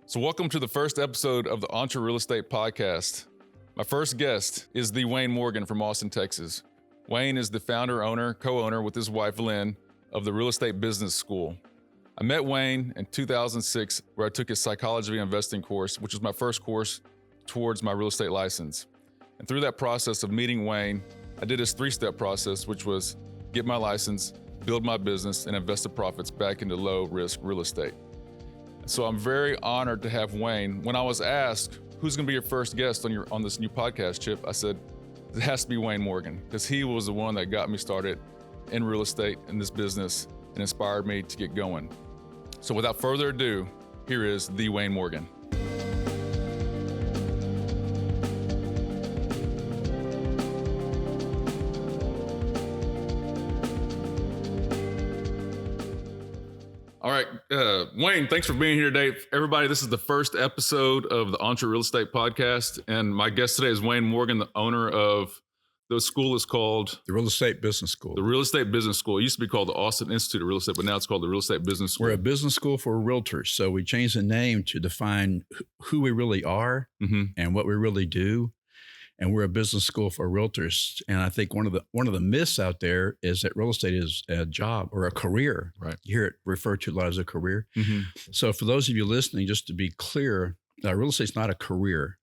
So welcome to the first episode of the Entre Real Estate Podcast. My first guest is the Wayne Morgan from Austin, Texas. Wayne is the founder, owner, co-owner with his wife, Lynn, of the Real Estate Business School. I met Wayne in 2006, where I took his psychology investing course, which was my first course towards my real estate license. And through that process of meeting Wayne, I did his three-step process, which was get my license, build my business, and invest the profits back into low-risk real estate. So I'm very honored to have Wayne. When I was asked, who's gonna be your first guest on this new podcast, Chip, I said, it has to be Wayne Morgan, because he was the one that got me started in real estate, in this business, and inspired me to get going. So without further ado, here is the Wayne Morgan. All right, Wayne, thanks for being here today. Everybody, this is the first episode of the Entre Real Estate Podcast, and my guest today is Wayne Morgan, the owner of the school is called The Real Estate Business School. The Real Estate Business School. It used to be called the Austin Institute of Real Estate, but now it's called the Real Estate Business School. We're a business school for realtors, so we changed the name to define who we really are and what we really do. And we're a business school for realtors. And I think one of the myths out there is that real estate is a job or a career. Right. You hear it referred to a lot as a career. So for those of you listening, just to be clear, real estate's not a career.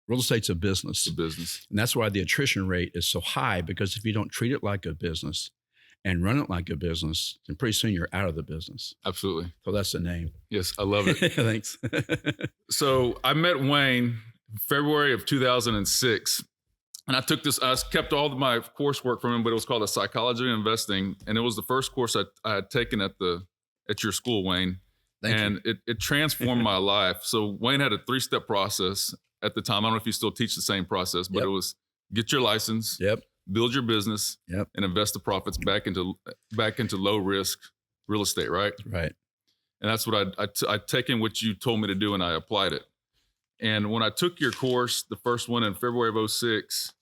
Real estate's a business. It's a business. And that's why the attrition rate is so high, because if you don't treat it like a business and run it like a business, then pretty soon you're out of the business. Absolutely. So that's the name. Yes, I love it. Thanks. So I met Wayne February of 2006, and I kept all of my coursework from him, but it was called a Psychology of Investing, and it was the first course I had taken at your school, Wayne. Thank you. It transformed my life. So Wayne had a 3-step process at the time. I don't know if you still teach the same process, but It was get your license, build your business, and invest the profits back into low risk real estate, right? Right. And that's what I'd taken what you told me to do, and I applied it. And when I took your course, the first one in February of 06,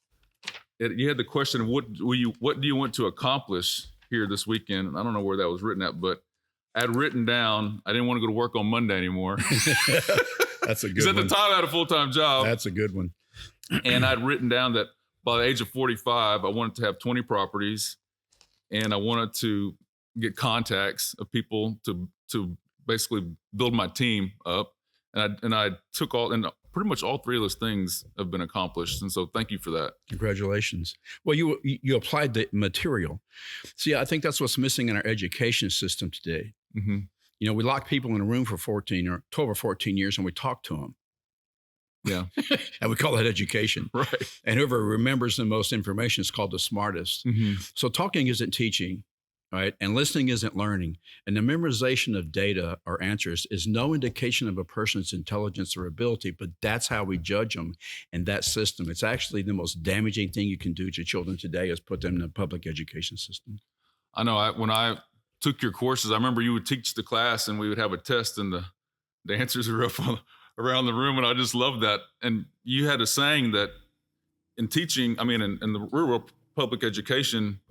you had the question, what do you want to accomplish here this weekend? And I don't know where that was written at, but I had written down, I didn't want to go to work on Monday anymore. That's a good one. Because at the time I had a full-time job. That's a good one. And I'd written down that by the age of 45, I wanted to have 20 properties, and I wanted to get contacts of people to basically build my team up. And I took pretty much all 3 of those things have been accomplished. And so thank you for that. Congratulations. Well, you applied the material. See, I think that's what's missing in our education system today. You know, we lock people in a room for 12 or 14 years, and we talk to them. Yeah. And we call that education. Right. And whoever remembers the most information is called the smartest. So talking isn't teaching, right? And listening isn't learning. And the memorization of data or answers is no indication of a person's intelligence or ability, but that's how we judge them in that system. It's actually the most damaging thing you can do to children today is put them in a public education system. I know when I took your courses, I remember you would teach the class and we would have a test, and the answers are up around the room, and I just loved that. And you had a saying that in teaching, in the rural public education,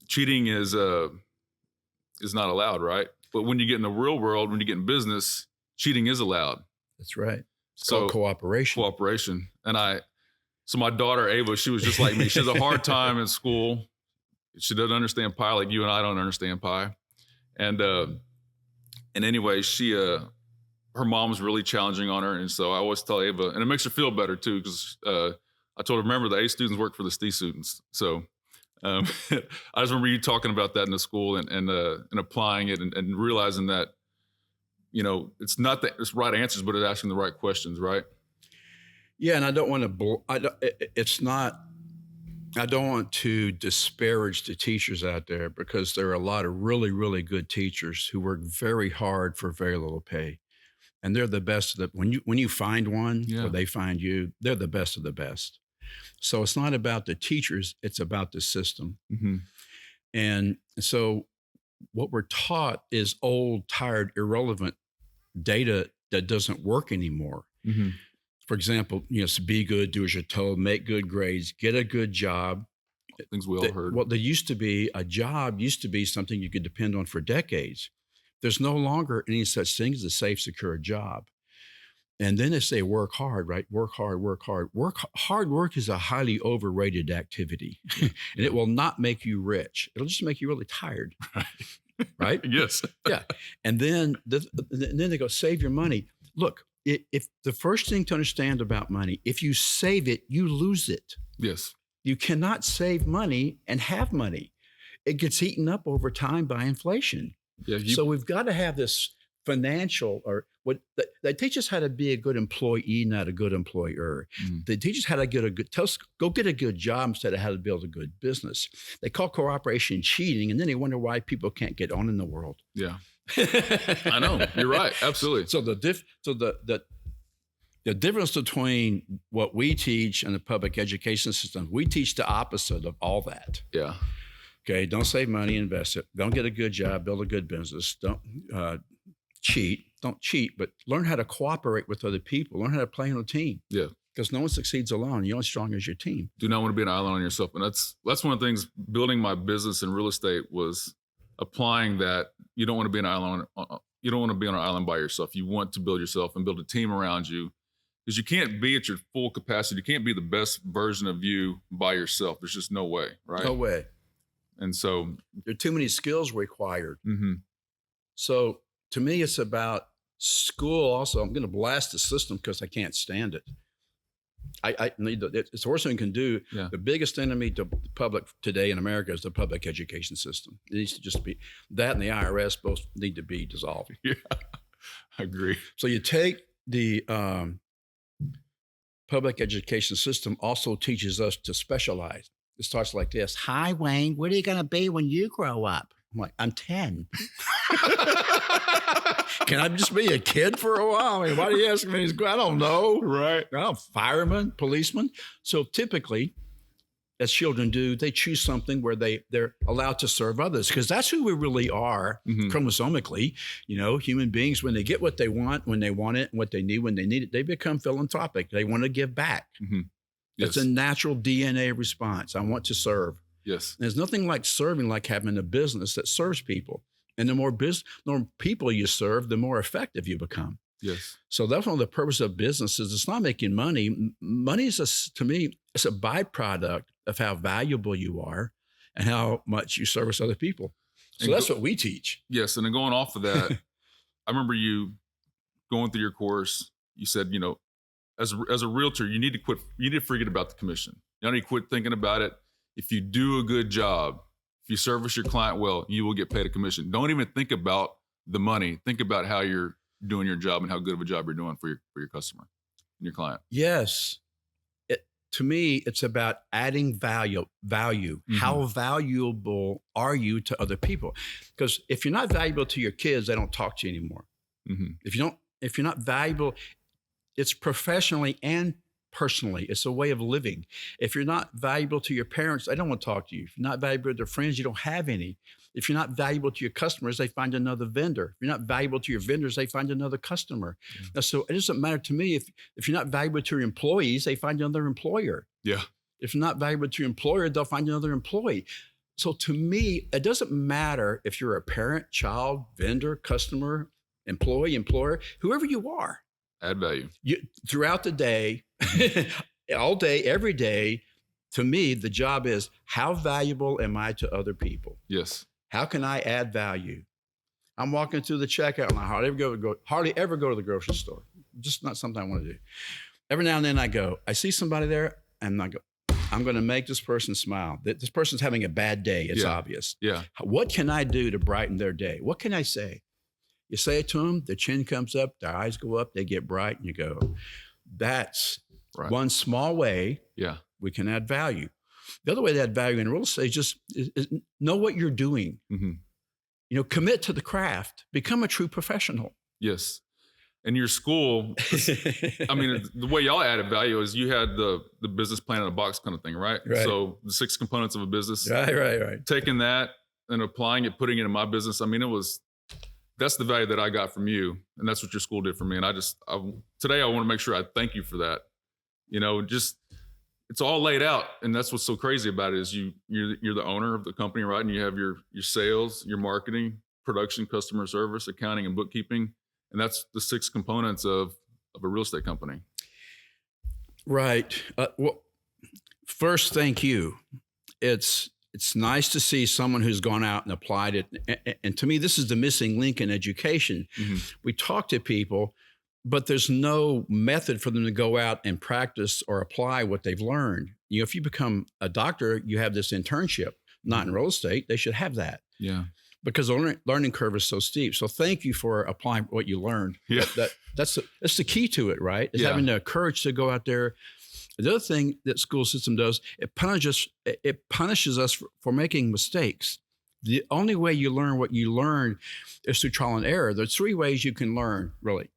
cheating is not allowed, right? But when you get in the real world, when you get in business, cheating is allowed. That's right. It's called cooperation. Cooperation. So my daughter, Ava, she was just like me. She has a hard time in school. She doesn't understand pi like you and I don't understand pi. And anyway, her mom's really challenging on her. And so I always tell Ava, and it makes her feel better too, because I told her, remember, the A students work for the C students. So I just remember you talking about that in the school and applying it and realizing that, you know, it's not that it's right answers, but it's asking the right questions, right? Yeah, and I don't want to disparage the teachers out there, because there are a lot of really, really good teachers who work very hard for very little pay. And they're the best of when you find one or they find you, they're the best of the best. So it's not about the teachers, it's about the system. And so what we're taught is old, tired, irrelevant data that doesn't work anymore. For example, so be good, do as you're told, make good grades, get a good job. Things we all heard. Well, a job used to be something you could depend on for decades. There's no longer any such thing as a safe, secure job. And then they say work hard, right? Work hard, work hard. Hard work is a highly overrated activity, and it will not make you rich. It'll just make you really tired, right? Yes. Yeah. And then they go, save your money. Look, if the first thing to understand about money, if you save it, you lose it. Yes. You cannot save money and have money. It gets eaten up over time by inflation. Yeah. So we've got to have this financial, or what they teach us how to be a good employee, not a good employer. They teach us how to go get a good job instead of how to build a good business. They call cooperation cheating, and then they wonder why people can't get on in the world. Yeah. I know. You're right. Absolutely. So the difference between what we teach and the public education system, we teach the opposite of all that. Yeah. Okay. Don't save money, invest it. Don't get a good job, build a good business. Don't cheat. Don't cheat, but learn how to cooperate with other people. Learn how to play on a team. Yeah. Because no one succeeds alone. You're only strong as your team. Do not want to be an island on yourself. And that's one of the things building my business in real estate was applying that. You don't want to be an island. You don't want to be on an island by yourself. You want to build yourself and build a team around you, because you can't be at your full capacity. You can't be the best version of you by yourself. There's just no way, right? No way. And so there are too many skills required. Mm-hmm. So to me, it's about school. Also, I'm going to blast the system because I can't stand it. I need it's the worst thing you can do. Yeah. The biggest enemy to the public today in America is the public education system. It needs to just be that, and the IRS both need to be dissolved. Yeah, I agree. So you take the public education system also teaches us to specialize. It starts like this. Hi, Wayne, what are you going to be when you grow up? I'm like, I'm 10. Can I just be a kid for a while? I mean, why do you ask me? I don't know. Right. Fireman, policeman. So typically, as children do, they choose something where they're allowed to serve others, because that's who we really are chromosomically. Human beings, when they get what they want, when they want it, and what they need when they need it, they become philanthropic. They want to give back. Mm-hmm. Yes. It's a natural DNA response. I want to serve. Yes. There's nothing like serving like having a business that serves people. And the more people you serve, the more effective you become. Yes. So that's one of the purposes of businesses. It's not making money. Money is, to me, it's a byproduct of how valuable you are and how much you service other people. So that's what we teach. Yes. And then going off of that, I remember you going through your course. You said, as a realtor, you need to quit. You need to forget about the commission. You need to quit thinking about it. If you do a good job, if you service your client well, you will get paid a commission. Don't even think about the money. Think about how you're doing your job and how good of a job you're doing for your customer and your client. Yes. To me, it's about adding value. Mm-hmm. How valuable are you to other people? Because if you're not valuable to your kids, they don't talk to you anymore. Mm-hmm. If you're not valuable, it's professionally and personally. It's a way of living. If you're not valuable to your parents, they don't want to talk to you. If you're not valuable to their friends, you don't have any. If you're not valuable to your customers, they find another vendor. If you're not valuable to your vendors, they find another customer. Yeah. So it doesn't matter to me if you're not valuable to your employees, they find another employer. Yeah. If you're not valuable to your employer, they'll find another employee. So to me, it doesn't matter if you're a parent, child, vendor, customer, employee, employer, whoever you are. Add value. Throughout the day, all day, every day, to me, the job is, how valuable am I to other people? Yes. How can I add value? I'm walking through the checkout and I hardly ever go to the grocery store. Just not something I want to do. Every now and then I see somebody there and I go, I'm going to make this person smile. This person's having a bad day. It's obvious. Yeah. What can I do to brighten their day? What can I say? You say it to them, their chin comes up, their eyes go up, they get bright, and you go, that's right. One small way we can add value. The other way to add value in real estate is know what you're doing. Mm-hmm. Commit to the craft, become a true professional. Yes. And your school, I mean, the way y'all added value is you had the business plan in a box kind of thing, right? So the 6 components of a business. Right. Taking that and applying it, putting it in my business. I mean, that's the value that I got from you. And that's what your school did for me. And today I want to make sure I thank you for that. It's all laid out. And that's what's so crazy about it is you're the owner of the company, right? And you have your sales, your marketing, production, customer service, accounting, and bookkeeping. And that's the 6 components of of a real estate company. Right. Well, first, thank you. It's nice to see someone who's gone out and applied it. And to me, this is the missing link in education. Mm-hmm. We talk to people, but there's no method for them to go out and practice or apply what they've learned. You know, if you become a doctor, you have this internship. Not in real estate, they should have that. Yeah. Because the learning curve is so steep. So thank you for applying what you learned. Yeah. That's the key to it, right? Is having the courage to go out there. The other thing that school system does, it punishes us for making mistakes. The only way you learn what you learn is through trial and error. There's 3 ways you can learn, really.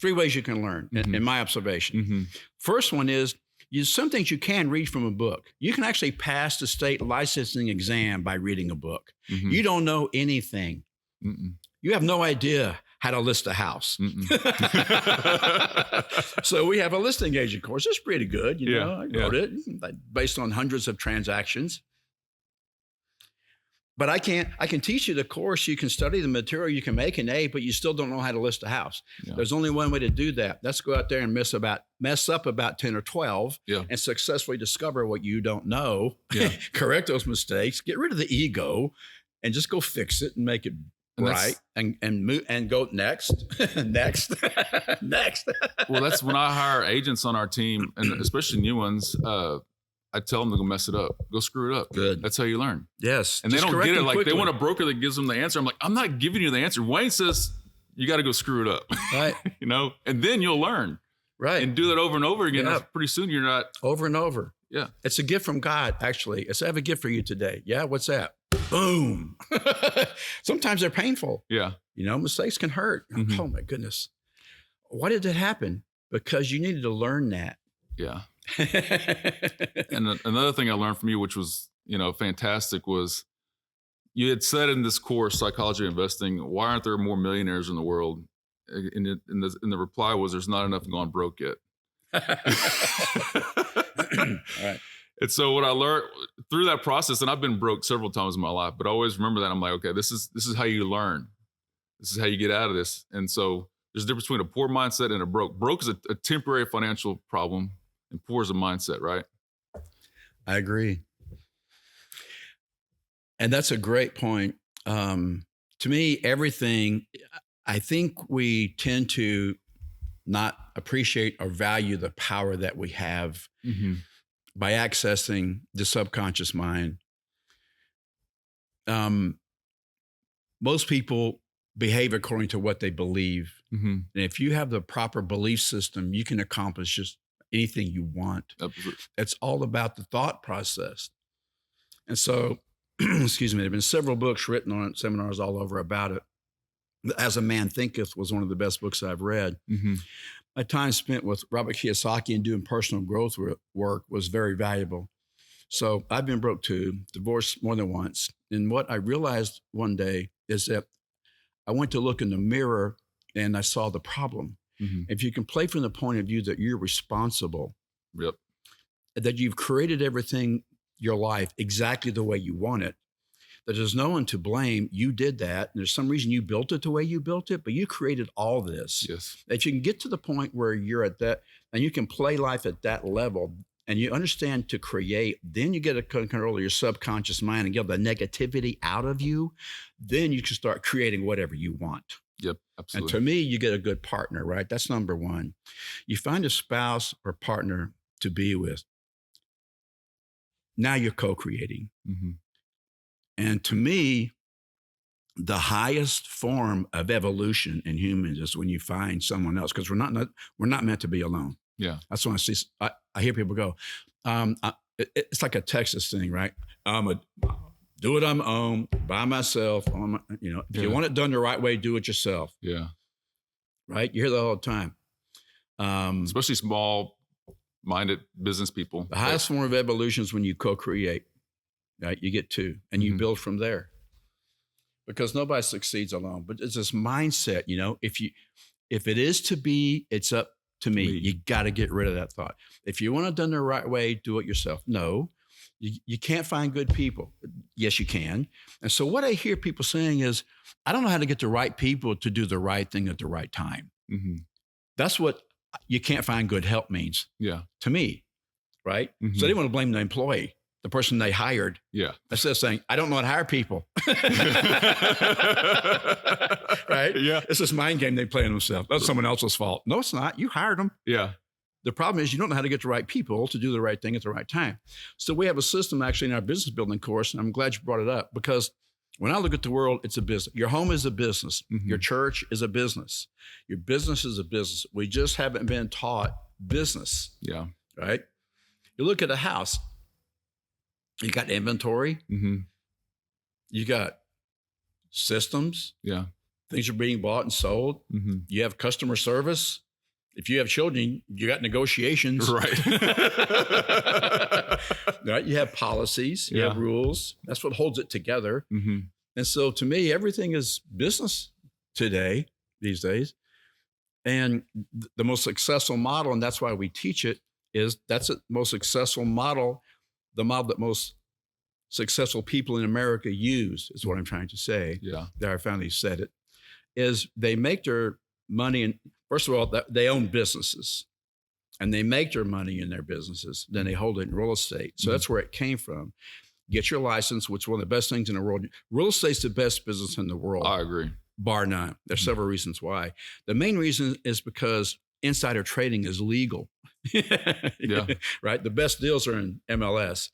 3 ways you can learn, in my observation. Mm-hmm. First one is, some things you can read from a book. You can actually pass the state licensing exam by reading a book. Mm-hmm. You don't know anything. Mm-mm. You have no idea how to list a house. So we have a listing agent course. It's pretty good. You know, I wrote it based on hundreds of transactions. But I can teach you the course. You can study the material. You can make an A, but you still don't know how to list a house. Yeah. There's only one way to do that. Let's go out there and mess up about 10 or 12 and successfully discover what you don't know, correct those mistakes, get rid of the ego, and just go fix it and make it right and move and go next, next. Well, that's when I hire agents on our team, and especially new ones. I tell them to go mess it up. Go screw it up. Good. That's how you learn. Yes. And they don't get it. Like quickly. They want a broker that gives them the answer. I'm like, I'm not giving you the answer. Wayne says you got to go screw it up. Right. You know, and then you'll learn. Right. And do that over and over again. Yeah. Pretty soon you're not. Over and over. Yeah. It's a gift from God, actually. It's I have a gift for you today. Yeah. What's that? Boom. Sometimes they're painful. Yeah. You know, mistakes can hurt. Mm-hmm. Oh my goodness. Why did that happen? Because you needed to learn that. Yeah. And another thing I learned from you, which was, you know, fantastic, was you had said in this course, Psychology of Investing, why aren't there more millionaires in the world? And the reply was, there's not enough gone broke yet. Right. And so what I learned through that process, and I've been broke several times in my life, but I always remember that. I'm like, okay, this is how you learn. This is how you get out of this. And so there's a difference between a poor mindset and a broke. Broke is a temporary financial problem, and poor is a mindset, right? I agree. And that's a great point. To me, everything, I think we tend to not appreciate or value the power that we have by accessing the subconscious mind. Most people behave according to what they believe. And if you have the proper belief system, you can accomplish just anything you want. Absolutely. It's all about the thought process. And so, excuse me, there have been several books written on it, seminars all over about it. As a Man Thinketh was one of the best books I've read. My time spent with Robert Kiyosaki and doing personal growth work was very valuable. So I've been broke too, divorced more than once. And what I realized one day is that I went to look in the mirror and I saw the problem. If you can play from the point of view that you're responsible, that you've created everything, your life, exactly the way you want it, that there's no one to blame. You did that. And there's some reason you built it the way you built it, but you created all this. Yes. If you can get to the point where you're at that and you can play life at that level and you understand to create, then you get to control your subconscious mind and get the negativity out of you. Then you can start creating whatever you want. Yep, absolutely. And to me, you get a good partner, right? That's number one. You find a spouse or partner to be with. Now you're co-creating. And to me, the highest form of evolution in humans is when you find someone else, because we're not meant to be alone. Yeah, that's when I see. I hear people go, it's like a Texas thing, right? Do it on my own, by myself. If you want it done the right way, do it yourself. Yeah, right. You hear that all the time, especially small-minded business people. The highest form of evolution is when you co-create. Right, you get two, and you build from there. Because nobody succeeds alone. But it's this mindset. You know, if it is to be, it's up to me. You got to get rid of that thought. If you want it done the right way, do it yourself. No. You can't find good people. Yes, you can. And so what I hear people saying is, I don't know how to get the right people to do the right thing at the right time. That's what you can't find good help means to me, right? Mm-hmm. So they want to blame the employee, the person they hired. Yeah. Instead of saying, I don't know how to hire people. Right? Yeah. It's this mind game they play on themselves. That's someone else's fault. No, it's not. You hired them. Yeah. The problem is you don't know how to get the right people to do the right thing at the right time. So we have a system actually in our business building course, and I'm glad you brought it up, because when I look at the world, it's a business. Your home is a business. Mm-hmm. Your church is a business. Your business is a business. We just haven't been taught business. Yeah. Right? You look at a house, you got inventory, Mm-hmm. you got systems, Yeah. things are being bought and sold. Mm-hmm. You have customer service. If you have children, you got negotiations. Right. Right? You have policies, you have rules. That's what holds it together. Mm-hmm. And so to me, everything is business today, these days. And the most successful model, and that's why we teach it, is that's the most successful model, the model that most successful people in America use, is what I'm trying to say. Yeah. There, I finally said it, is they make their money, and first of all, they own businesses, and they make their money in their businesses. Then they hold it in real estate. So that's where it came from. Get your license, which is one of the best things in the world. Real estate's the best business in the world. I agree. Bar none. There's several reasons why. The main reason is because insider trading is legal. Yeah. Right? The best deals are in MLS.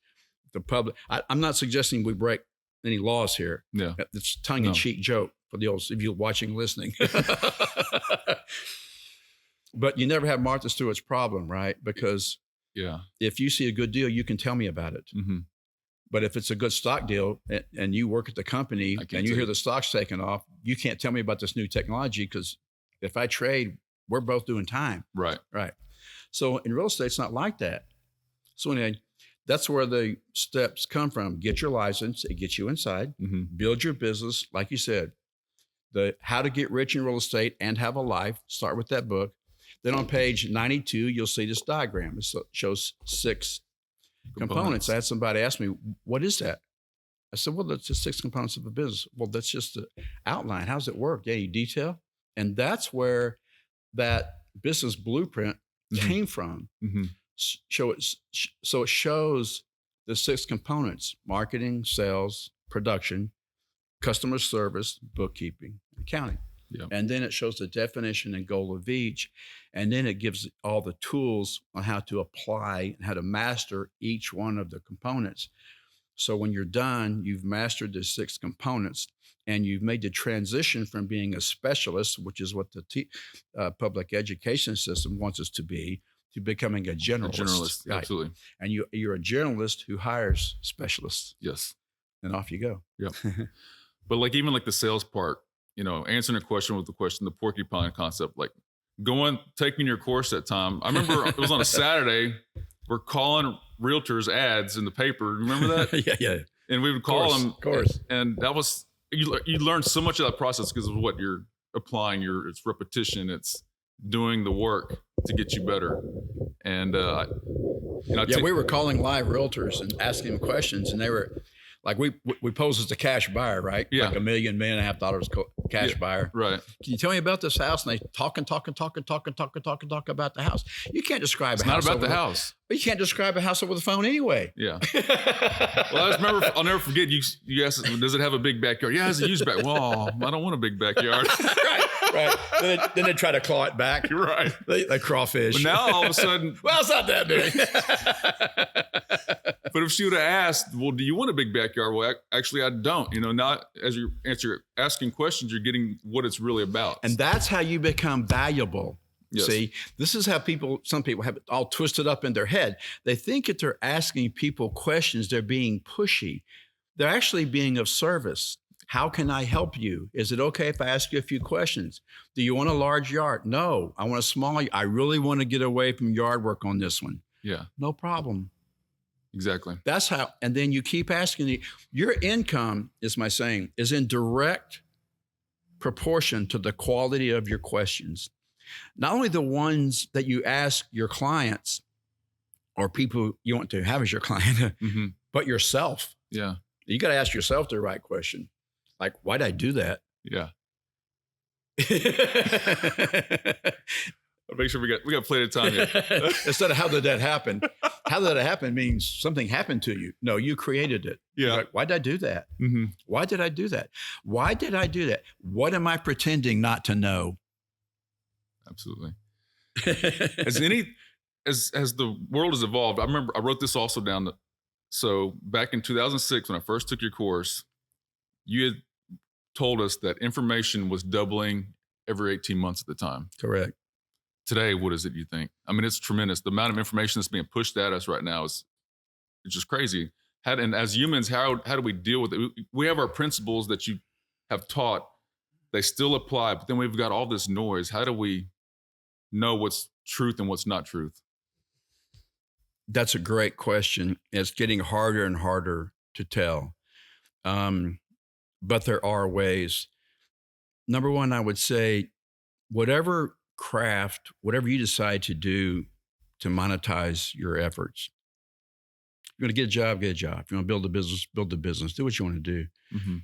The public. I'm not suggesting we break any laws here. Yeah. It's a tongue-in-cheek joke for the old, if you're watching, listening. But you never have Martha Stewart's problem, right? Because if you see a good deal, you can tell me about it. Mm-hmm. But if it's a good stock deal and you work at the company and you hear the stock's taking off, you can't tell me about this new technology, because if I trade, we're both doing time. Right. Right. So in real estate, it's not like that. So anyway, that's where the steps come from. Get your license. It gets you inside. Mm-hmm. Build your business. Like you said, the how to get rich in real estate and have a life. Start with that book. Then on page 92, you'll see this diagram. It shows 6 components. I had somebody ask me, what is that? I said, well, that's just 6 components of a business. Well, that's just the outline. How does it work? Any detail? And that's where that business blueprint came from. Mm-hmm. So it shows the 6 components: marketing, sales, production, customer service, bookkeeping, accounting. Yeah. And then it shows the definition and goal of each. And then it gives all the tools on how to apply and how to master each one of the components. So when you're done, you've mastered the 6 components, and you've made the transition from being a specialist, which is what the public education system wants us to becoming a generalist. A generalist, right. Absolutely. And you're a generalist who hires specialists. Yes. And off you go. Yep. But like even like the sales part, answering a question with the question, the porcupine concept, like taking your course that time. I remember it was on a Saturday. We're calling realtors ads in the paper. Remember that? Yeah. And we would call them. Of course. And that was, you learn so much of that process because of what you're applying. It's repetition. It's doing the work to get you better. And, we were calling live realtors and asking them questions, and they were like, we pose as a cash buyer, right? Yeah. Like $1 million, $1.5 million cash buyer. Right. Can you tell me about this house? And they talk about the house. You can't describe a house. It's not about the house. But you can't describe a house over the phone anyway. Yeah. Well, I'll never forget you asked, does it have a big backyard? Yeah, it has a huge backyard. Well, I don't want a big backyard. Right. Then they try to claw it back. You're right. They crawfish. But now all of a sudden, well, it's not that big. But if she would have asked, well, do you want a big backyard? Well, actually, I don't. Not as you asking questions, you're getting what it's really about. And that's how you become valuable. Yes. See, this is how some people have it all twisted up in their head. They think that they're asking people questions, they're being pushy. They're actually being of service. How can I help you? Is it okay if I ask you a few questions? Do you want a large yard? No, I want a small. I really want to get away from yard work on this one. Yeah. No problem. Exactly. That's how, and then you keep asking. Your income, is my saying, is in direct proportion to the quality of your questions. Not only the ones that you ask your clients or people you want to have as your client, but yourself. Yeah. You got to ask yourself the right question. Like, why'd I do that? Yeah. I'll make sure we got plenty of time here. Instead of how did that happen? How did that happen means something happened to you. No, you created it. Yeah. Like, why did I do that? Mm-hmm. Why did I do that? Why did I do that? What am I pretending not to know? Absolutely. As the world has evolved, I remember I wrote this also down. So back in 2006, when I first took your course, you had told us that information was doubling every 18 months at the time. Correct. Today, what is it you think? I mean, it's tremendous. The amount of information that's being pushed at us right now it's just crazy. And as humans, how do we deal with it? We have our principles that you have taught. They still apply, but then we've got all this noise. How do we know what's truth and what's not truth? That's a great question. It's getting harder and harder to tell. But there are ways. Number one, I would say, whatever craft, whatever you decide to do to monetize your efforts, you're going to get a job, get a job. If you want to build a business, build a business. Do what you want to do. Mm-hmm.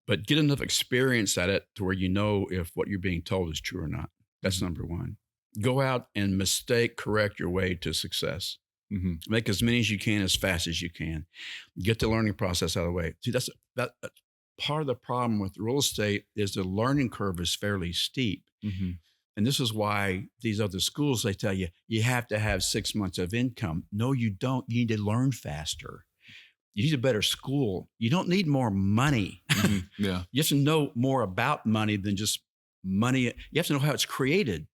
But get enough experience at it to where you know if what you're being told is true or not. That's number one. Go out and correct your way to success. Mm-hmm. Make as many as you can, as fast as you can. Get the learning process out of the way. See, that's part of the problem with real estate is the learning curve is fairly steep. Mm-hmm. And this is why these other schools, they tell you, you have to have 6 months of income. No, you don't. You need to learn faster. You need a better school. You don't need more money. Mm-hmm. Yeah. You have to know more about money than just money. You have to know how it's created.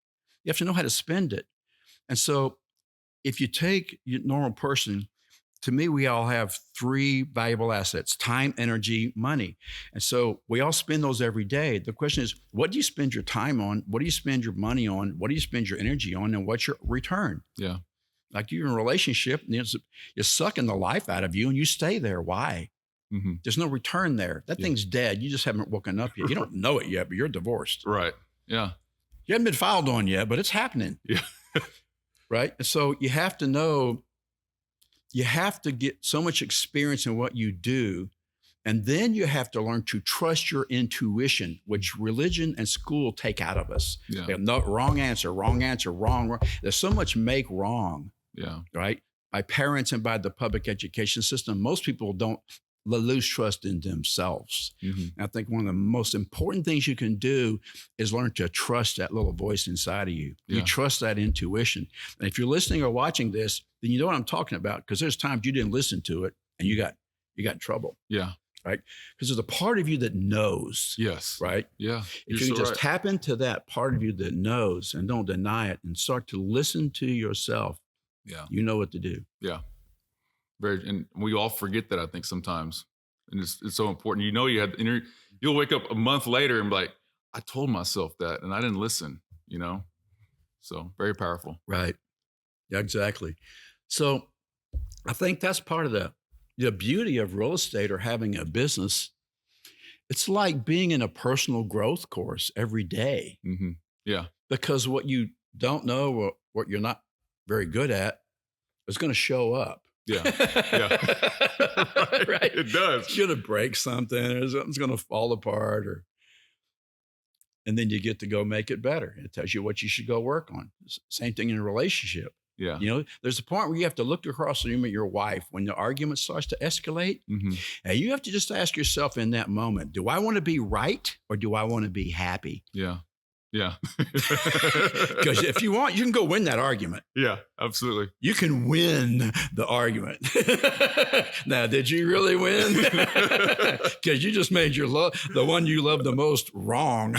You have to know how to spend it. And so if you take your normal person, to me, we all have 3 valuable assets: time, energy, money. And so we all spend those every day. The question is, what do you spend your time on? What do you spend your money on? What do you spend your energy on? And what's your return? Yeah. Like you're in a relationship, and you're sucking the life out of you and you stay there. Why? Mm-hmm. There's no return there. That thing's dead. You just haven't woken up yet. You don't know it yet, but you're divorced. Right. Yeah. You haven't been filed on yet, but it's happening. Yeah. Right. And so you have to know, you have to get so much experience in what you do. And then you have to learn to trust your intuition, which religion and school take out of us. Yeah. They have no wrong answer, wrong answer, wrong. There's so much make wrong. Yeah. Right. By parents and by the public education system, most people don't lose trust in themselves. Mm-hmm. I think one of the most important things you can do is learn to trust that little voice inside of you. Yeah. You trust that intuition. And if you're listening or watching this, then you know what I'm talking about, because there's times you didn't listen to it and you got in trouble. Yeah. Right. Because there's a part of you that knows. Yes. Right. Yeah. If you can just tap into that part of you that knows and don't deny it and start to listen to yourself, yeah, you know what to do. Yeah. And we all forget that, I think, sometimes. And it's so important. You know, you'll wake up a month later and be like, I told myself that and I didn't listen, you know? So very powerful. Right. Yeah, exactly. So I think that's part of the beauty of real estate or having a business. It's like being in a personal growth course every day. Mm-hmm. Yeah. Because what you don't know or what you're not very good at is going to show up. Yeah. Yeah. Right. It does. You're going to break something or something's going to fall apart and then you get to go make it better. It tells you what you should go work on. Same thing in a relationship. Yeah. You know, there's a point where you have to look across the room at your wife when the argument starts to escalate. Mm-hmm. And you have to just ask yourself in that moment, do I want to be right or do I want to be happy? Yeah. Yeah. Because if you want, you can go win that argument. Yeah, absolutely. You can win the argument. Now, did you really win? Because you just made the one you love the most wrong.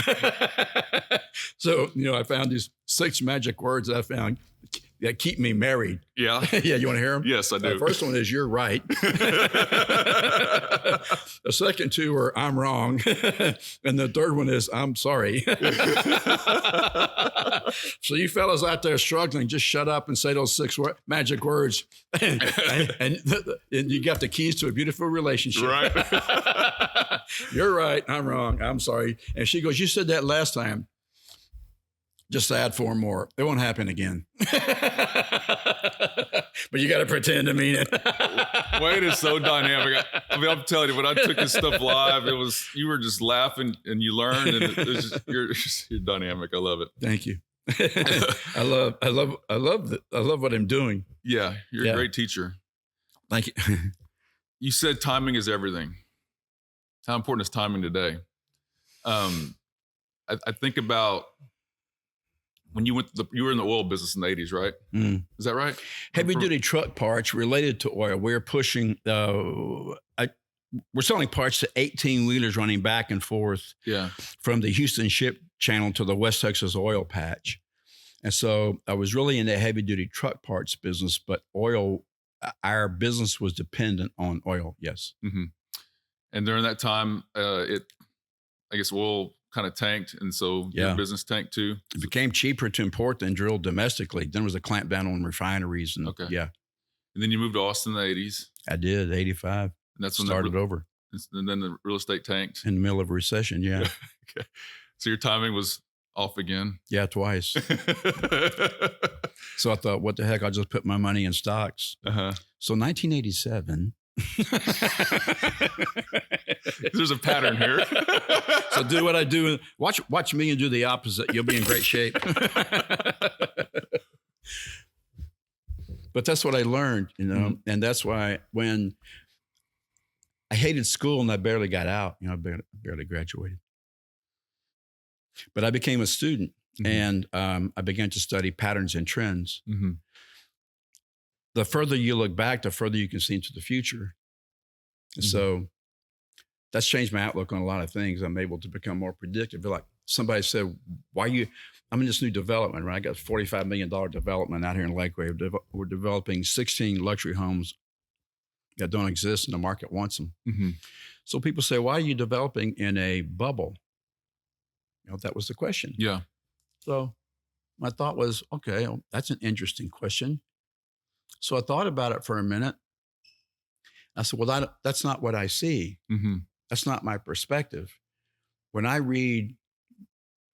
So, I found these 6 magic words that I found that keep me married. Yeah. Yeah, you want to hear them? Yes, I do. The first one is you're right. The second 2 are I'm wrong. And the third one is I'm sorry. So you fellas out there struggling, just shut up and say those 6 magic words. And you got the keys to a beautiful relationship. Right. You're right. I'm wrong. I'm sorry. And she goes, you said that last time. Just add 4 more. It won't happen again. But you got to pretend to mean it. Wayne is so dynamic. I mean, I'm telling you, when I took his stuff live, you were just laughing and you learned, and you're dynamic. I love it. Thank you. I love what I'm doing. Yeah, you're a great teacher. Thank you. You said timing is everything. How important is timing today? I think about when you were in the oil business in the 80s, right? Mm. Is that right? Heavy duty truck parts related to oil. We're pushing, we're selling parts to 18 wheelers running back and forth from the Houston Ship Channel to the West Texas oil patch. And so I was really in the heavy duty truck parts business, but our business was dependent on oil. Yes. Mm-hmm. And during that time, I guess oil kind of tanked, and so your business tanked too. It became cheaper to import than drill domestically. Then there was a clamp down on refineries. And and then you moved to Austin in the 80s. I did, 85. And that's when started over. And then the real estate tanked. In the middle of a recession, yeah. Okay. So your timing was off again? Yeah, twice. So I thought, what the heck, I'll just put my money in stocks. So 1987. There's a pattern here. So do what I do. Watch me and do the opposite. You'll be in great shape. But that's what I learned, and that's why when I hated school and I barely got out, I barely graduated. But I became a student, and I began to study patterns and trends. The further you look back, the further you can see into the future. So that's changed my outlook on a lot of things. I'm able to become more predictive. Like somebody said, I'm in this new development, right? I got a $45 million development out here in Lakeway. We're developing 16 luxury homes that don't exist and the market wants them. So people say, why are you developing in a bubble? That was the question. Yeah. So my thought was, okay, that's an interesting question. So I thought about it for a minute. I said, well, that's not what I see. That's not my perspective. When I read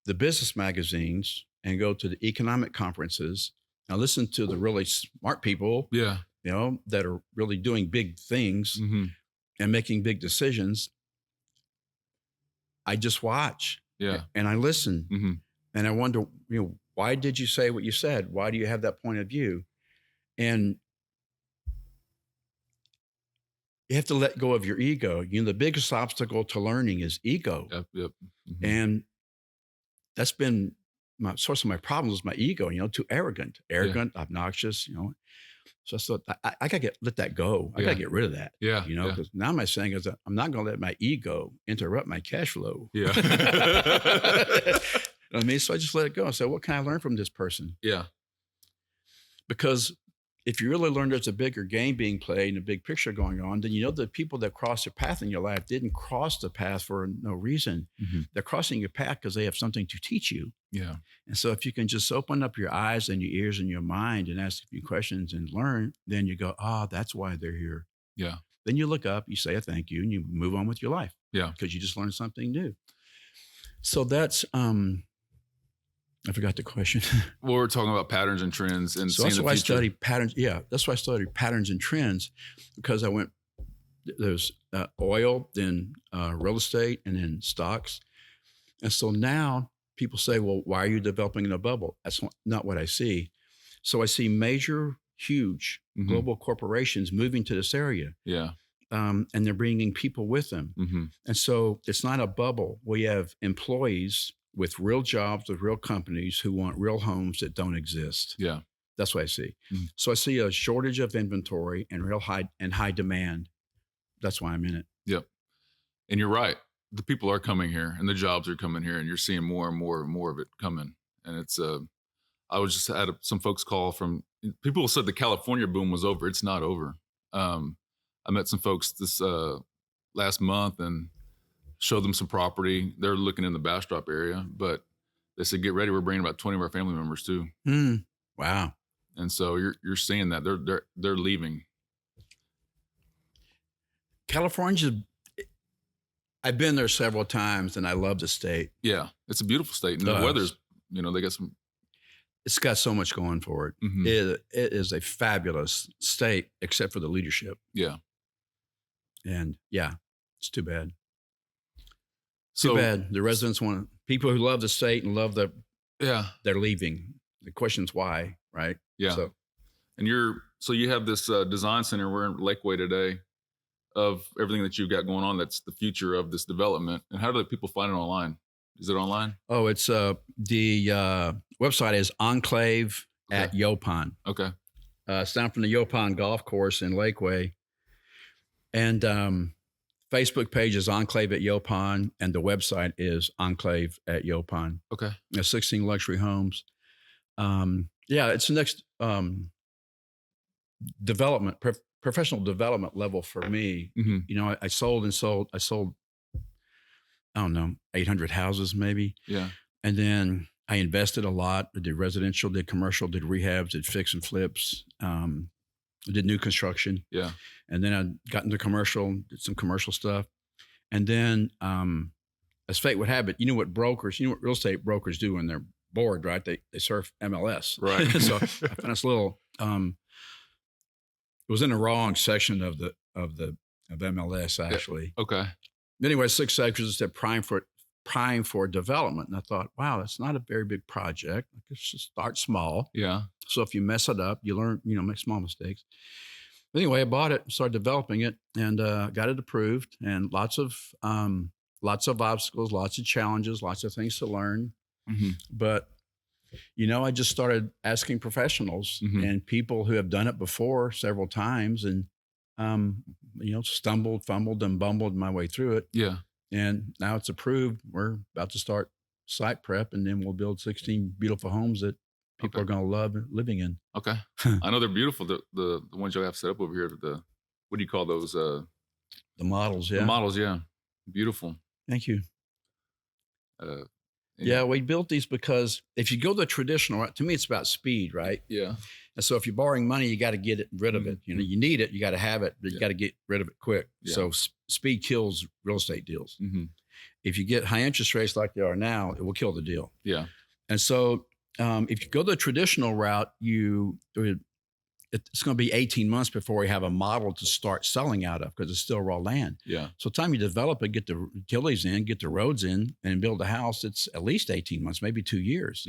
the business magazines and go to the economic conferences, I listen to the really smart people, that are really doing big things and making big decisions. I just watch and I listen and I wonder, why did you say what you said? Why do you have that point of view? And you have to let go of your ego. The biggest obstacle to learning is ego. And that's been my source of my problems is my ego, too arrogant, obnoxious, So I thought I got to let that go. I got to get rid of that. Because now my saying is that I'm not going to let my ego interrupt my cash flow. You know what I mean? So I just let it go. I said, what can I learn from this person? Because if you really learn there's a bigger game being played and a big picture going on, then the people that cross your path in your life didn't cross the path for no reason. They're crossing your path because they have something to teach you. And so if you can just open up your eyes and your ears and your mind and ask a few questions and learn, then you go, that's why they're here. Then you look up, you say a thank you, and you move on with your life. Because you just learned something new. So that's I forgot the question. Well, we're talking about patterns and trends, and so that's why I studied patterns. Yeah, that's why I studied patterns and trends, because there's oil, then real estate, and then stocks. And so now people say, well, why are you developing in a bubble? That's not what I see. So I see major, huge global corporations moving to this area. And they're bringing people with them. And so it's not a bubble. We have employees with real jobs, with real companies who want real homes that don't exist. That's what I see. So I see a shortage of inventory and high demand. That's why I'm in it. And you're right. The people are coming here and the jobs are coming here, and you're seeing more and more and more of it coming. And it's, I was just had some folks call from people said the California boom was over. It's not over. I met some folks this last month and showed them some property. They're looking in the Bastrop area, but they said, get ready. We're bringing about 20 of our family members too. Wow. And so you're seeing that they're leaving. California, I've been there several times and I love the state. It's a beautiful state. And the weather's, they got some it's got so much going for it. Mhm. It is a fabulous state, except for the leadership. Yeah. And yeah, it's too bad. Too So bad. The residents want people who love the state and love yeah, they're leaving. The question's why, right? yeah. So And you have this design center. We're in Lakeway today of everything that you've got going on. That's the future of this development. And how do the people find it online? Is it online? it's the website is Enclave at Okay. Yopon. Okay. It's down from the Yopon Golf Course in Lakeway. And Facebook page is Enclave at Yopon, and the website is Enclave at Yopon. Okay. 16 luxury homes. It's the next development, professional development level for me. Mhm. You know, I sold, I don't know, 800 houses maybe. Yeah. And then I invested a lot. I did residential, did commercial, did rehabs, did fix and flips, did new construction. Yeah. And then I got into commercial, did some commercial stuff. And then, as fate would have it, you know what real estate brokers do when they're bored, right? They surf MLS. Right. So I found this little, it was in the wrong section of MLS actually. Okay. Anyway, 6 sections that prime for development. And I thought, wow, that's not a very big project. Let's just start small. Yeah. So if you mess it up, you learn, make small mistakes. Anyway, I bought it, started developing it, and got it approved. And lots of obstacles, lots of challenges, lots of things to learn. Mm-hmm. But I just started asking professionals and people who have done it before several times, and stumbled, fumbled, and bumbled my way through it. Yeah. And now it's approved. We're about to start site prep, and then we'll build 16 beautiful homes that people are going to love living in. Okay. I know they're beautiful. The ones you have set up over here. What do you call those? The models. Yeah. The models. Yeah. Beautiful. Thank you. Yeah, we built these because if you go the traditional route, to me, it's about speed, right? Yeah. And so if you're borrowing money, you got to get rid of it. You need it, you got to have it, but you got to get rid of it quick. Yeah. So speed kills real estate deals. Mm-hmm. If you get high interest rates like they are now, it will kill the deal. Yeah. And so if you go the traditional route, it's going to be 18 months before we have a model to start selling out of because it's still raw land. Yeah. So time you develop it, get the utilities in, get the roads in, and build a house, it's at least 18 months, maybe 2 years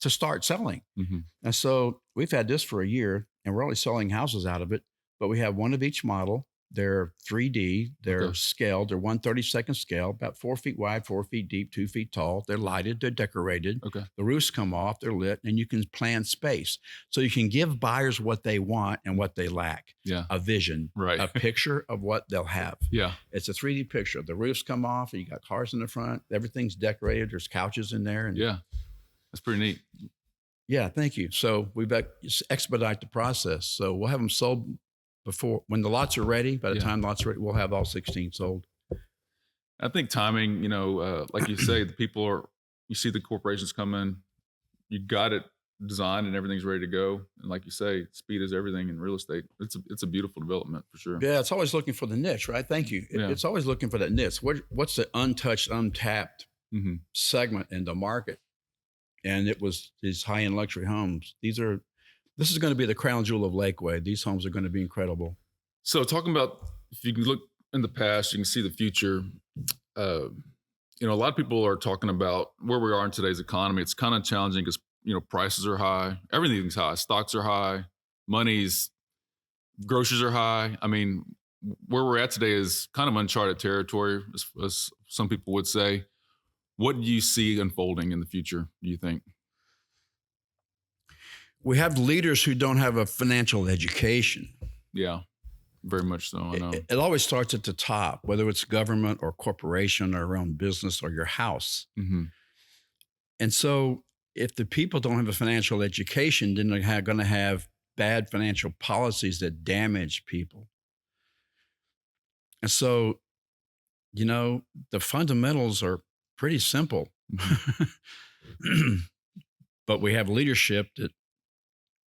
to start selling. Mm-hmm. And so we've had this for a year, and we're only selling houses out of it, but we have one of each model. They're 3D, they're scaled, they're 1/32 scale, about 4 feet wide, 4 feet deep, 2 feet tall. They're lighted, they're decorated. Okay. The roofs come off, they're lit, and you can plan space. So you can give buyers what they want and what they lack. Yeah. A vision, right? A picture of what they'll have. Yeah. It's a 3D picture. The roofs come off, and you got cars in the front. Everything's decorated. There's couches in there. And yeah. That's pretty neat. Yeah, thank you. So we've expedite the process. So we'll have them sold before, when the lots are ready. By the time lots are ready, we'll have all 16 sold. I think timing, like you say, you see the corporations come in, you got it designed and everything's ready to go. And like you say, speed is everything in real estate. It's a beautiful development for sure. Yeah, it's always looking for the niche, right? Thank you. It's always looking for that niche. What's the untouched, untapped segment in the market? And it was these high-end luxury homes. This is going to be the crown jewel of Lakeway. These homes are going to be incredible. So talking about, if you can look in the past, you can see the future. A lot of people are talking about where we are in today's economy. It's kind of challenging because, prices are high. Everything's high. Stocks are high. Groceries are high. I mean, where we're at today is kind of uncharted territory, as some people would say. What do you see unfolding in the future, do you think? We have leaders who don't have a financial education. Yeah, very much so. I know. It always starts at the top, whether it's government or corporation or your own business or your house. Mm-hmm. And so if the people don't have a financial education, then they're going to have bad financial policies that damage people. And so, the fundamentals are pretty simple. Mm-hmm. But we have leadership that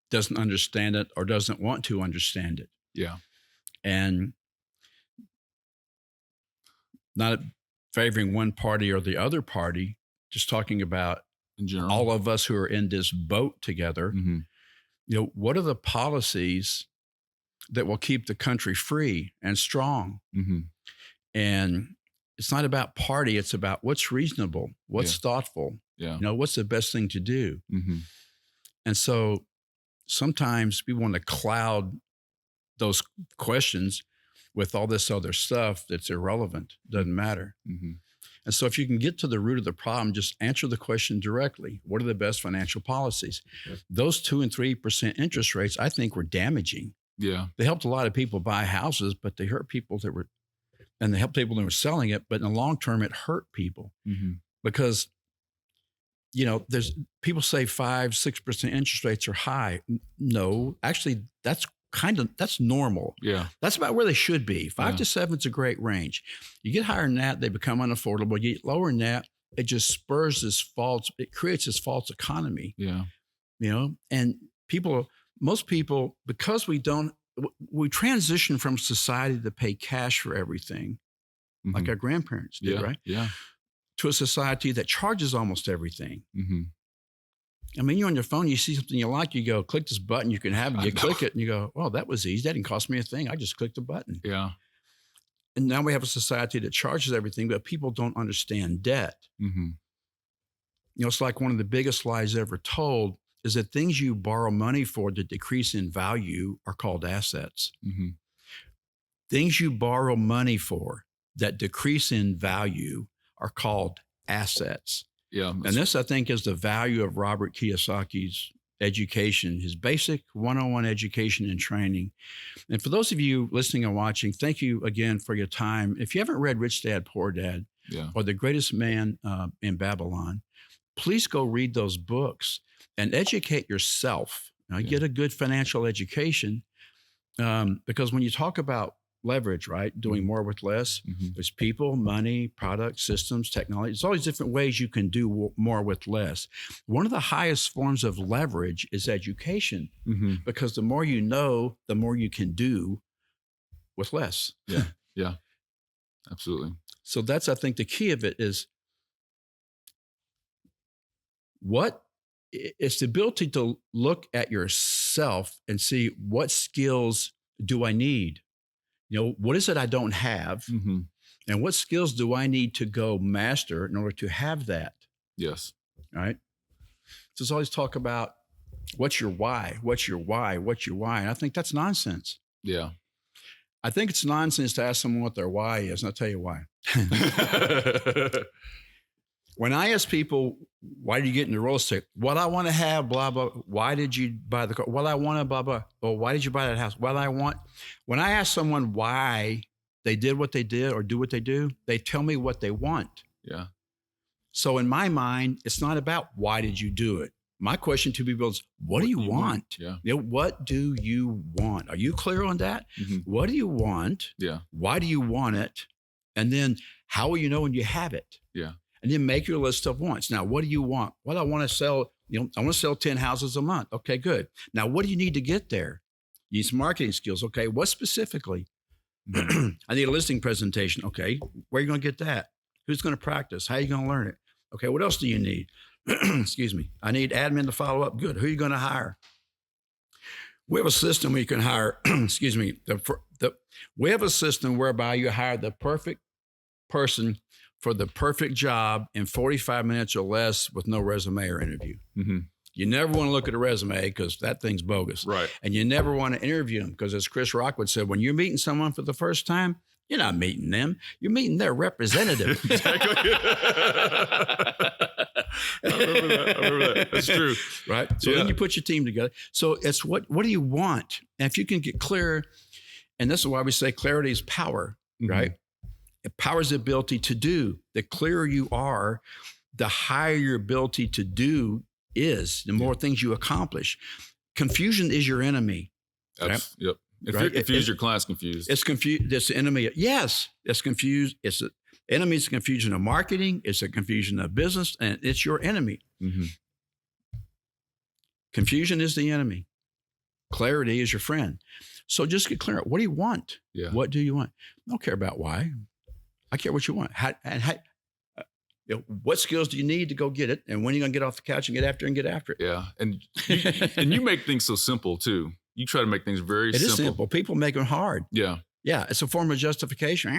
doesn't understand it or doesn't want to understand it. Yeah. And not favoring one party or the other party, just talking about in general, all of us who are in this boat together, what are the policies that will keep the country free and strong? And it's not about party. It's about what's reasonable, what's thoughtful, what's the best thing to do. And so sometimes people want to cloud those questions with all this other stuff that's irrelevant, doesn't matter. And so if you can get to the root of the problem, just answer the question directly. What are the best financial policies? Those 2% and 3% interest rates, I think, were damaging. Yeah. They helped a lot of people buy houses, but they hurt people and they helped people that were selling it. But in the long term, it hurt people because, there's people say 5-6% interest rates are high. No, actually, that's normal. Yeah. That's about where they should be. 5 to 7 is a great range. You get higher than that, they become unaffordable. You get lower than that, it just spurs it creates this false economy. Yeah. And most people, because we transition from society to pay cash for everything, like our grandparents did, right? Yeah. To a society that charges almost everything. I mean, you're on your phone, you see something you like, you go, click this button, you can have it. You click it and you go, oh, that was easy. That didn't cost me a thing. I just clicked a button. Yeah. And now we have a society that charges everything, but people don't understand debt. It's like one of the biggest lies ever told is that things you borrow money for that decrease in value are called assets. Things you borrow money for that decrease in value are called assets. Yeah. And this, I think, is the value of Robert Kiyosaki's education, his basic one-on-one education and training. And for those of you listening and watching, thank you again for your time. If you haven't read Rich Dad, Poor Dad or The Greatest Man in Babylon, please go read those books and educate yourself. Get a good financial education because when you talk about leverage, right? Doing more with less. There's people, money, products, systems, technology. There's all these different ways you can do more with less. One of the highest forms of leverage is education because the more you know, the more you can do with less. Yeah, absolutely. So that's, I think, the key of it is it's the ability to look at yourself and see what skills do I need? What is it I don't have? And what skills do I need to go master in order to have that? Yes. All right. So it's always talk about what's your why? What's your why? What's your why? And I think that's nonsense. Yeah. I think it's nonsense to ask someone what their why is. And I'll tell you why. When I ask people, why did you get into real estate? What I want to have, blah, blah. Why did you buy the car? What I want to, blah, blah. Or why did you buy that house? What I want. When I ask someone why they did what they did or do what they do, they tell me what they want. Yeah. So in my mind, it's not about why did you do it? My question to people is, what do you want? Yeah. What do you want? Are you clear on that? What do you want? Yeah. Why do you want it? And then how will you know when you have it? Yeah. And then make your list of wants. Now, what do you want? Well, I want to sell, I want to sell 10 houses a month. Okay, good. Now, what do you need to get there? You need some marketing skills. Okay, what specifically? I need a listing presentation. Okay, where are you going to get that? Who's going to practice? How are you going to learn it? Okay, what else do you need? Excuse me. I need admin to follow up. Good. Who are you going to hire? We have a system where you can hire, excuse me, we have a system whereby you hire the perfect person for the perfect job in 45 minutes or less with no resume or interview. You never want to look at a resume because that thing's bogus. Right. And you never want to interview them because, as Chris Rockwood said, when you're meeting someone for the first time, you're not meeting them. You're meeting their representative. Exactly. I remember that. That's true. Right. So then you put your team together. So it's what do you want? And if you can get clear, and this is why we say clarity is power, right? Power is the ability to do. The clearer you are, the higher your ability to do is, the more things you accomplish. Confusion is your enemy. Right? Yep. If you're confused, your client's confused. It's confused. It's the enemy. Yes, it's confused. It's the enemy's confusion of marketing. It's a confusion of business, and it's your enemy. Confusion is the enemy. Clarity is your friend. So just get clear. What do you want? Yeah. What do you want? I don't care about why. I care what you want. what skills do you need to go get it? And when are you going to get off the couch and get after it? Yeah. And you make things so simple too. You try to make things very simple. It is simple. People make them hard. Yeah. Yeah. It's a form of justification.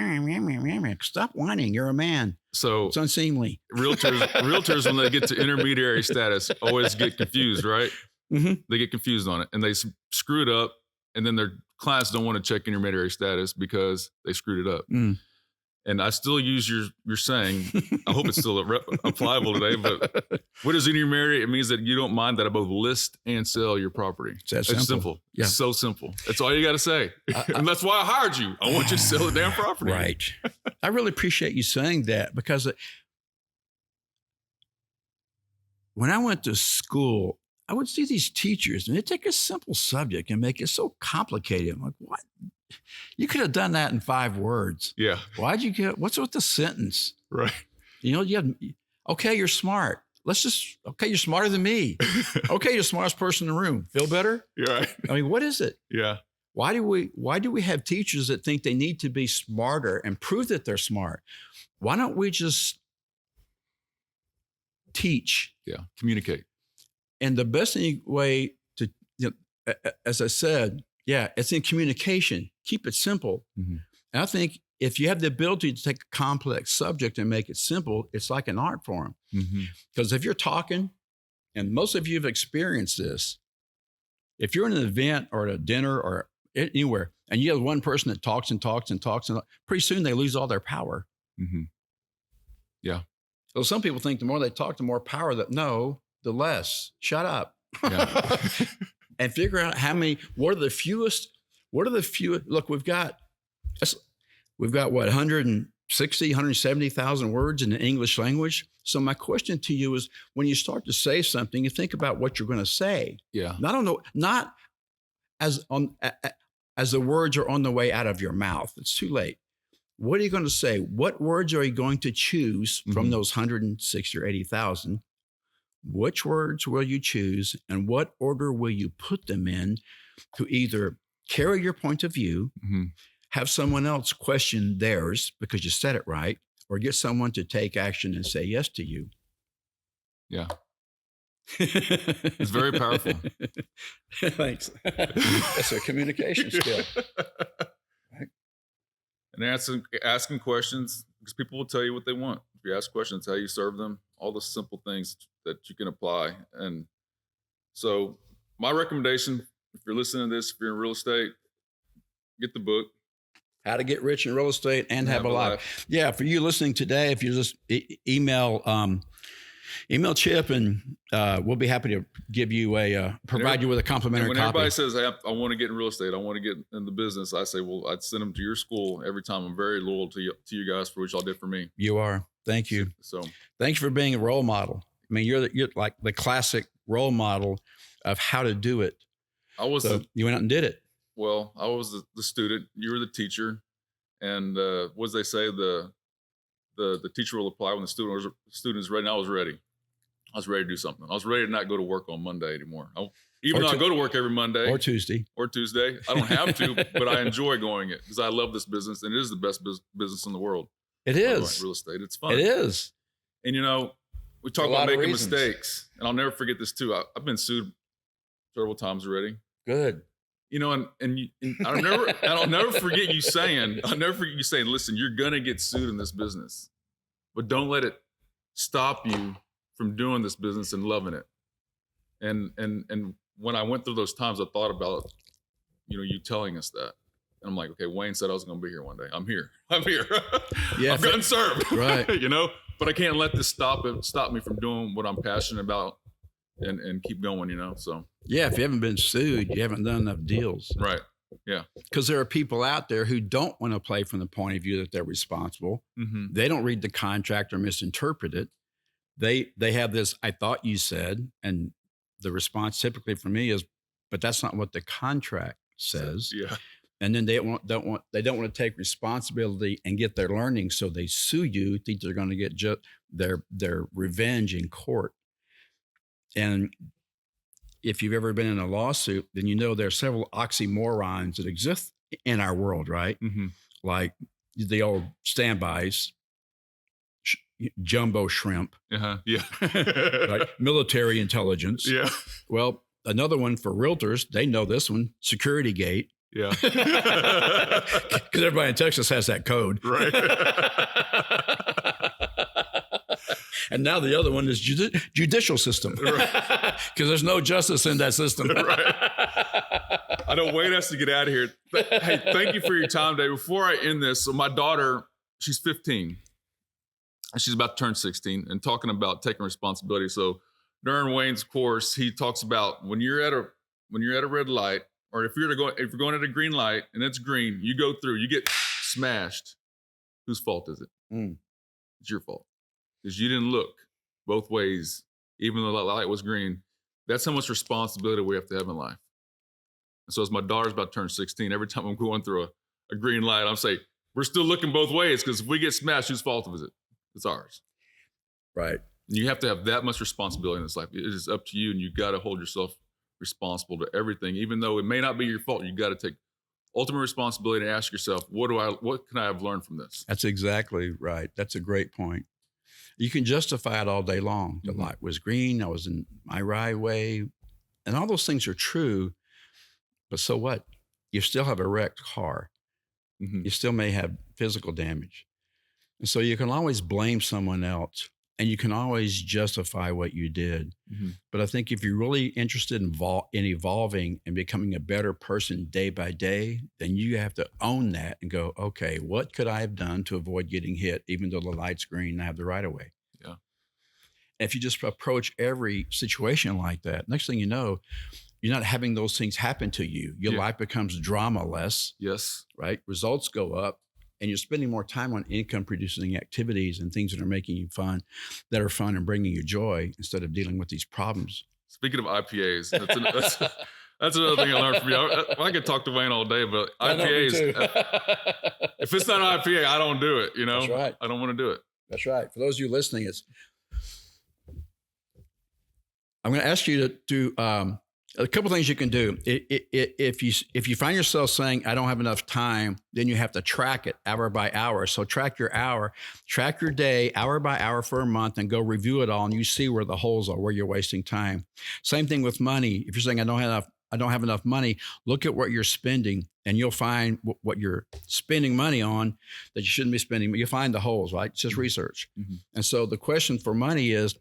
Stop whining. You're a man. So it's unseemly. Realtors, when they get to intermediary status, always get confused, right? Mm-hmm. They get confused on it and they screw it up. And then their clients don't want to check intermediary status because they screwed it up. Mm. And I still use your saying. I hope it's still applicable today. But what is intermediary? It means that you don't mind that I both list and sell your property. It's simple. Yeah. It's so simple. That's all you got to say. And that's why I hired you. I want you to sell the damn property. Right. I really appreciate you saying that because when I went to school, I would see these teachers and they take a simple subject and make it so complicated. I'm like, what? You could have done that in 5 words. Yeah. Why'd you what's with the sentence? Right. Okay, you're smart. You're smarter than me. Okay, you're the smartest person in the room. Feel better? You're right. I mean, what is it? Yeah. Why do we have teachers that think they need to be smarter and prove that they're smart? Why don't we just teach? Yeah. Communicate. And the best way to, as I said, it's in communication. Keep it simple. Mm-hmm. And I think if you have the ability to take a complex subject and make it simple, it's like an art form. Because if you're talking, and most of you have experienced this, if you're in an event or at a dinner or anywhere, and you have one person that talks and talks and talks, and pretty soon they lose all their power. Mm-hmm. Yeah. So some people think the more they talk, the more power the less. Shut up. Yeah. And figure out what are the fewest, look, we've got what, 160, 170,000 words in the English language. So my question to you is, when you start to say something, you think about what you're going to say. Yeah. Not as the words are on the way out of your mouth. It's too late. What are you going to say? What words are you going to choose from those 160 or 80,000? Which words will you choose and what order will you put them in to either carry your point of view, have someone else question theirs because you said it right, or get someone to take action and say yes to you? Yeah. It's very powerful. Thanks. That's a communication skill. Right? And asking questions, because people will tell you what they want. If you ask questions, how you serve them, all the simple things that you can apply. And so my recommendation, if you're listening to this, if you're in real estate, get the book. How to Get Rich in Real Estate and Have a Life. Yeah, for you listening today, if you just email Chip, and we'll be happy to give you provide you with a complimentary copy. When everybody says, hey, I want to get in real estate, I want to get in the business, I say, well, I'd send them to your school every time. I'm very loyal to you guys for what y'all did for me. You are. Thank you. So thank you for being a role model. I mean, you're like the classic role model of how to do it. You went out and did it. Well, I was the student. You were the teacher, and what does they say? The teacher will apply when the student is ready. And I was ready. I was ready to do something. I was ready to not go to work on Monday anymore. Even though I go to work every Monday or Tuesday. I don't have to, but I enjoy going it because I love this business, and it is the best business in the world. It is real estate. It's fun. It is. And we talk about making mistakes, and I'll never forget this too. I've been sued several times already. Good. And I'll never forget you saying, listen, you're gonna get sued in this business, but don't let it stop you from doing this business and loving it. And when I went through those times, I thought about, you telling us that. And I'm like, okay, Wayne said I was going to be here one day. I'm here. Yeah, I've gotten served. Right. But I can't let this stop me from doing what I'm passionate about and keep going, So. Yeah. If you haven't been sued, you haven't done enough deals. Right. Yeah. Because there are people out there who don't want to play from the point of view that they're responsible. Mm-hmm. They don't read the contract or misinterpret it. They have this, I thought you said, and the response typically for me is, but that's not what the contract says. Yeah. And then they don't want to take responsibility and get their learning, so they sue you. Think they're going to get their revenge in court. And if you've ever been in a lawsuit, then there are several oxymorons that exist in our world, right? Mm-hmm. Like the old standbys. jumbo shrimp, Yeah. right? Military intelligence. Yeah. Well, another one for realtors, they know this one, security gate. Yeah. Because everybody in Texas has that code. Right. And now the other one is judicial system. Because there's no justice in that system. Right. I know Wayne has to get out of here. Hey, thank you for your time today. Before I end this, so my daughter, she's 15. And she's about to turn 16 and talking about taking responsibility. So during Wayne's course, he talks about when you're at a red light, or if you're going at a green light and it's green, you go through, you get smashed. Whose fault is it? It's your fault. Because you didn't look both ways, even though the light was green. That's how much responsibility we have to have in life. And so as my daughter's about to turn 16, every time I'm going through a green light, I'm saying, we're still looking both ways, because if we get smashed, whose fault is it? It's ours. Right. And you have to have that much responsibility in this life. It is up to you, and you got to hold yourself responsible to everything. Even though it may not be your fault, you got to take ultimate responsibility and ask yourself, what can I have learned from this? That's exactly right. That's a great point. You can justify it all day long. The light was green. I was in my right way. And all those things are true. But so what? You still have a wrecked car. You still may have physical damage. And so you can always blame someone else, and you can always justify what you did. But I think if you're really interested in evolving and becoming a better person day by day, then you have to own that and go, okay, what could I have done to avoid getting hit, even though the light's green and I have the right of way? Yeah. If you just approach every situation like that, next thing you know, you're not having those things happen to you. Your life becomes drama-less. Yes. Right? Results go up. And you're spending more time on income producing activities and things that are making you fun, that are fun and bringing you joy, instead of dealing with these problems. Speaking of IPAs, that's another thing I learned from you. I could talk to Wayne all day, but IPAs, if it's not an IPA, I don't do it. You know, That's right. I don't want to do it. That's right. For those of you listening, I'm going to ask you to do a couple things you can do. If you find yourself saying, I don't have enough time, then you have to track it hour by hour. So track your hour, track your day hour by hour for a month, and go review it all, and you see where the holes are, where you're wasting time. Same thing with money. If you're saying, I don't have enough money, look at what you're spending, and you'll find what you're spending money on that you shouldn't be spending. You'll find the holes, right? It's just research. And so the question for money is,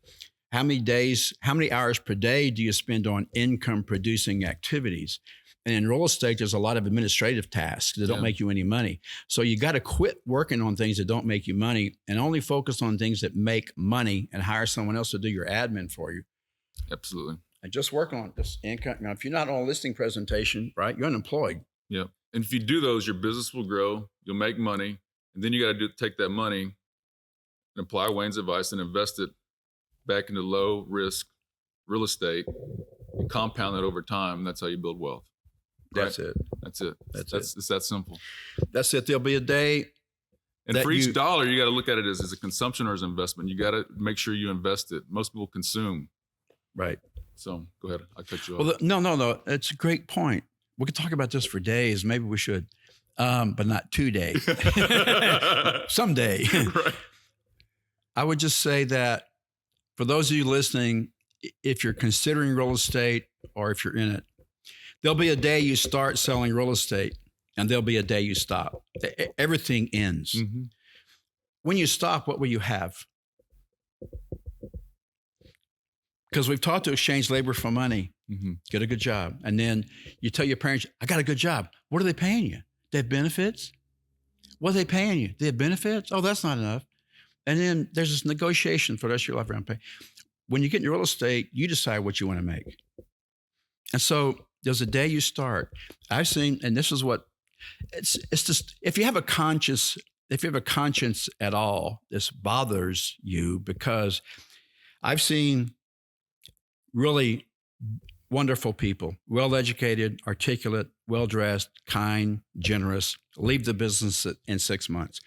how many hours per day do you spend on income producing activities? And in real estate, there's a lot of administrative tasks that don't make you any money. So you got to quit working on things that don't make you money and only focus on things that make money, and hire someone else to do your admin for you. Absolutely. And just work on this income. Now, if you're not on a listing presentation, right, you're unemployed. Yeah. And if you do those, your business will grow, you'll make money, and then you got to take that money and apply Wayne's advice and invest it back into low risk real estate and compound that over time. That's how you build wealth. Right? That's it. That's it. That's It's that simple. That's it. There'll be a day. And for each dollar, you got to look at it as a consumption or as an investment. You got to make sure you invest it. Most people consume. Right. So go ahead. I cut you off. Well, no. It's a great point. We could talk about this for days. Maybe we should, but not today. Someday. Right. I would just say that for those of you listening, if you're considering real estate or if you're in it, there'll be a day you start selling real estate, and there'll be a day you stop. Everything ends. When you stop, what will you have? Because we've taught to exchange labor for money. Get a good job. And then you tell your parents, I got a good job. What are they paying you? They have benefits? What are they paying you? They have benefits? Oh, that's not enough. And then there's this negotiation for the rest of your life around pay. When you get into real estate, you decide what you want to make. And so there's a day you start. I've seen, and this is what, it's just, if you have a conscience at all, this bothers you, because I've seen really wonderful people, well-educated, articulate, well-dressed, kind, generous, leave the business in 6 months.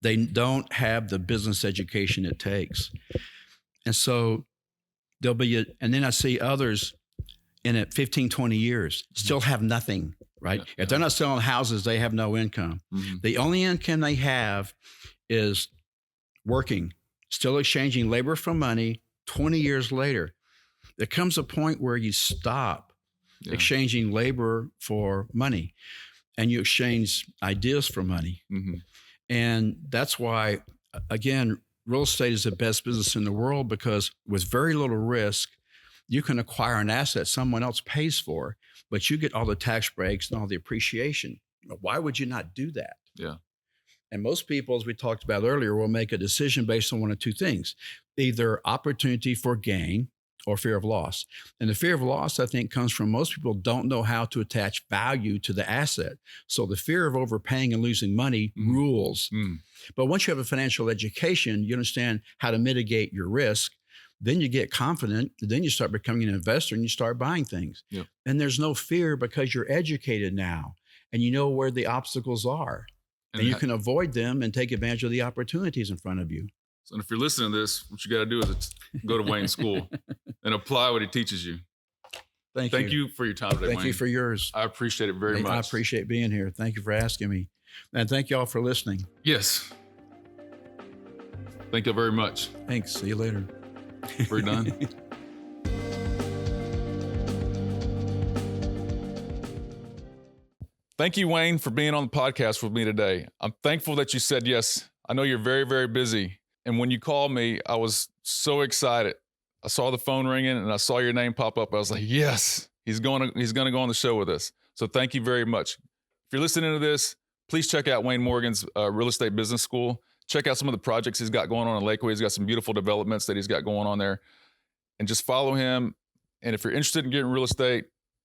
They don't have the business education it takes. And so and then I see others in it 15, 20 years, still have nothing, right? If they're not selling houses, they have no income. The only income they have is working still exchanging labor for money 20 years later. There comes a point where you stop exchanging labor for money and you exchange ideas for money. Mm-hmm. And that's why, again, real estate is the best business in the world, because with very little risk, you can acquire an asset someone else pays for, but you get all the tax breaks and all the appreciation. Why would you not do that? Yeah. And most people, as we talked about earlier, will make a decision based on one of two things: either opportunity for gain or fear of loss. And the fear of loss, I think, comes from most people don't know how to attach value to the asset. So the fear of overpaying and losing money rules. But once you have a financial education, you understand how to mitigate your risk. Then you get confident. Then you start becoming an investor and you start buying things. Yep. And there's no fear because you're educated now and you know where the obstacles are. And you can avoid them and take advantage of the opportunities in front of you. So if you're listening to this, what you got to do is go to Wayne's school and apply what he teaches you. Thank you for your time today, Wayne. Thank you for yours. I appreciate it very much. I appreciate being here. Thank you for asking me. And thank you all for listening. Yes. Thank you very much. Thanks. See you later. We're done. Thank you, Wayne, for being on the podcast with me today. I'm thankful that you said yes. I know you're very, very busy. And when you called me, I was so excited. I saw the phone ringing and I saw your name pop up. I was like, yes, he's going to go on the show with us. So thank you very much. If you're listening to this, please check out Wayne Morgan's Real Estate Business School. Check out some of the projects he's got going on in Lakeway. He's got some beautiful developments that he's got going on there. And just follow him. And if you're interested in getting real estate,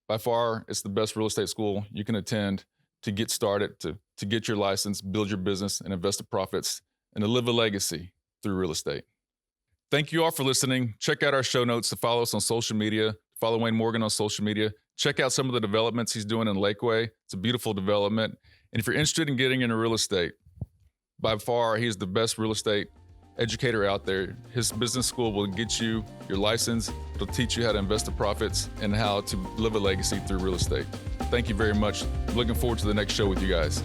by far, it's the best real estate school you can attend to get started, to get your license, build your business, and invest the profits, and to live a legacy through real estate. Thank you all for listening. Check out our show notes to follow us on social media. Follow Wayne Morgan on social media. Check out some of the developments he's doing in Lakeway. It's a beautiful development. And if you're interested in getting into real estate, by far, he's the best real estate educator out there. His business school will get you your license. It'll teach you how to invest the profits and how to live a legacy through real estate. Thank you very much. Looking forward to the next show with you guys.